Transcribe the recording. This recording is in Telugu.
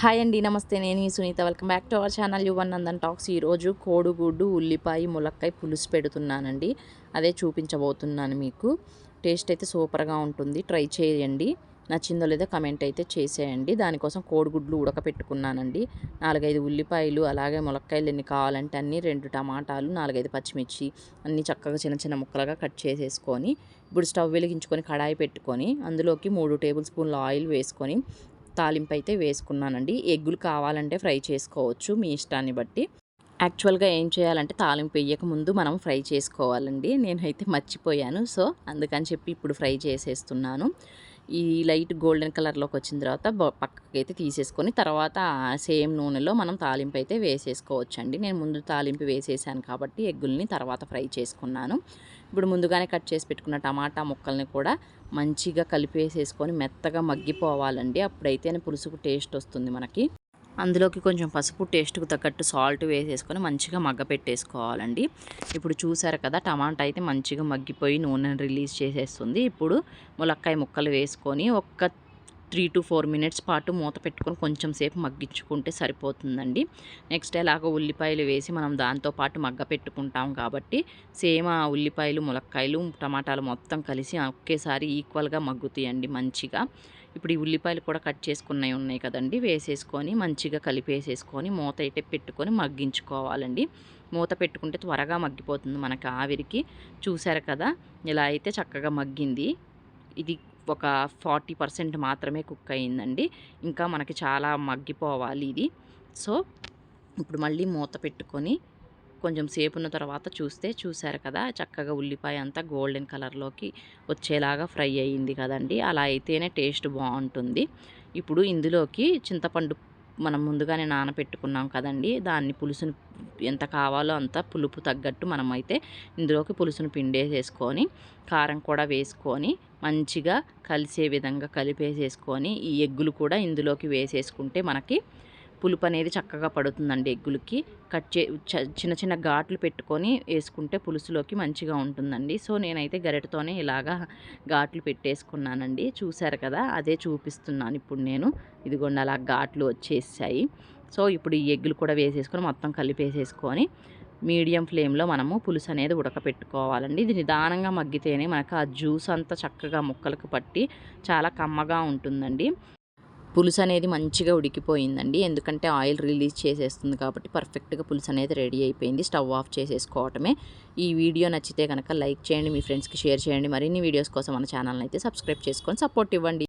హాయ్ అండి, నమస్తే. నేను మీ Sunitha. Welcome back to our channel Yuvan Nandan talks. ఈరోజు కోడిగుడ్డు, ఉల్లిపాయ, ములక్కాయ పులుసు పెడుతున్నానండి. అదే చూపించబోతున్నాను మీకు. టేస్ట్ అయితే సూపర్గా ఉంటుంది. ట్రై చేయండి. నచ్చిందో లేదో కమెంట్ అయితే చేసేయండి. దానికోసం కోడిగుడ్లు ఉడకపెట్టుకున్నానండి. 4-5 ఉల్లిపాయలు, అలాగే ములక్కాయలు ఎన్ని కావాలంటే అన్నీ, 2 టమాటాలు, 4-5 పచ్చిమిర్చి అన్నీ చక్కగా చిన్న చిన్న ముక్కలుగా కట్ చేసేసుకొని, ఇప్పుడు స్టవ్ వెలిగించుకొని కడాయి పెట్టుకొని అందులోకి 3 టేబుల్ స్పూన్ల ఆయిల్ వేసుకొని తాలింపు అయితే వేసుకున్నానండి. ఎగ్గులు కావాలంటే ఫ్రై చేసుకోవచ్చు మీ ఇష్టాన్ని బట్టి. యాక్చువల్గా ఏం చేయాలంటే తాలింపు వేయక ముందు మనం ఫ్రై చేసుకోవాలండి. నేనైతే మర్చిపోయాను. సో అందుకని చెప్పి ఇప్పుడు ఫ్రై చేసేస్తున్నాను. ఈ లైట్ గోల్డెన్ కలర్లోకి వచ్చిన తర్వాత పక్కకైతే తీసేసుకొని, తర్వాత సేమ్ నూనెలో మనం తాలింపు అయితే వేసేసుకోవచ్చండి. నేను ముందు తాలింపు వేసేసాను కాబట్టి ఎగ్గుల్ని తర్వాత ఫ్రై చేసుకున్నాను. ఇప్పుడు ముందుగానే కట్ చేసి పెట్టుకున్న టమాటా ముక్కల్ని కూడా మంచిగా కలిపేసేసుకొని మెత్తగా మగ్గిపోవాలండి. అప్పుడైతేనే పులుసుకు టేస్ట్ వస్తుంది మనకి. అందులోకి కొంచెం పసుపు, టేస్ట్‌కు తగ్గట్టు సాల్ట్ వేసేసుకొని మంచిగా మగ్గపెట్టేసుకోవాలండి. ఇప్పుడు చూసారు కదా, టమాటా అయితే మంచిగా మగ్గిపోయి నూనెను రిలీజ్ చేసేస్తుంది. ఇప్పుడు ములక్కాయ ముక్కలు వేసుకొని ఒక 3-4 మినిట్స్ పాటు మూత పెట్టుకొని కొంచెం సేపు మగ్గించుకుంటే సరిపోతుందండి. నెక్స్ట్ ఎలాగో ఉల్లిపాయలు వేసి మనం దాంతో పాటు మగ్గపెట్టుకుంటాం కాబట్టి సేమ్ ఆ ఉల్లిపాయలు, ములక్కాయలు, టమాటాలు మొత్తం కలిసి ఒకేసారి ఈక్వల్‌గా మగ్గుతాయండి మంచిగా. ఇప్పుడు ఈ ఉల్లిపాయలు కూడా కట్ చేసుకున్నవి ఉన్నాయి కదండి, వేసేసుకొని మంచిగా కలిపేసేసుకొని మూత అయితే పెట్టుకొని మగ్గించుకోవాలండి. మూత పెట్టుకుంటే త్వరగా మగ్గిపోతుంది మనకి ఆవిరికి. చూసారు కదా, ఇలా అయితే చక్కగా మగ్గింది. ఇది ఒక 40% మాత్రమే కుక్ అయిందండి. ఇంకా మనకి చాలా మగ్గిపోవాలి ఇది. సో ఇప్పుడు మళ్ళీ మూత పెట్టుకొని కొంచెం సేపు ఉన్న తర్వాత చూసారు కదా, చక్కగా ఉల్లిపాయ అంతా గోల్డెన్ కలర్లోకి వచ్చేలాగా ఫ్రై అయ్యింది కదండి. అలా అయితేనే టేస్ట్ బాగుంటుంది. ఇప్పుడు ఇందులోకి చింతపండు మనం ముందుగానే నానబెట్టుకున్నాం కదండి, దాన్ని పులుసును ఎంత కావాలో అంత పులుపు తగ్గట్టు మనమైతే ఇందులోకి పులుసును పిండేసేసుకొని, కారం కూడా వేసుకొని మంచిగా కలిసే విధంగా కలిపేసేసుకొని, ఈ ఎగ్గులు కూడా ఇందులోకి వేసేసుకుంటే మనకి పులుపు అనేది చక్కగా పడుతుందండి. ఎగ్గులకి చిన్న చిన్న ఘాట్లు పెట్టుకొని వేసుకుంటే పులుసులోకి మంచిగా ఉంటుందండి. సో నేనైతే గరిటతోనే ఇలాగా ఘాట్లు పెట్టేసుకున్నానండి. చూసారు కదా, అదే చూపిస్తున్నాను ఇప్పుడు నేను. ఇదిగోండి అలా ఘాట్లు వచ్చేసాయి. సో ఇప్పుడు ఈ ఎగ్గులు కూడా వేసేసుకొని మొత్తం కలిపేసేసుకొని మీడియం ఫ్లేమ్లో మనము పులుసు అనేది ఉడకపెట్టుకోవాలండి. ఇది నిదానంగా మగ్గితేనే మనకు ఆ జ్యూస్ అంతా చక్కగా ముక్కలకు పట్టి చాలా కమ్మగా ఉంటుందండి. పులుసు అనేది మంచిగా ఉడికిపోయిందండి. ఎందుకంటే ఆయిల్ రిలీజ్ చేసేస్తుంది కాబట్టి పర్ఫెక్ట్గా పులుసు అనేది రెడీ అయిపోయింది. స్టవ్ ఆఫ్ చేసేసుకోవటమే. ఈ వీడియో నచ్చితే కనుక లైక్ చేయండి, మీ ఫ్రెండ్స్కి షేర్ చేయండి. మరిన్ని వీడియోస్ కోసం మన ఛానల్ని అయితే సబ్స్క్రైబ్ చేసుకొని సపోర్ట్ ఇవ్వండి.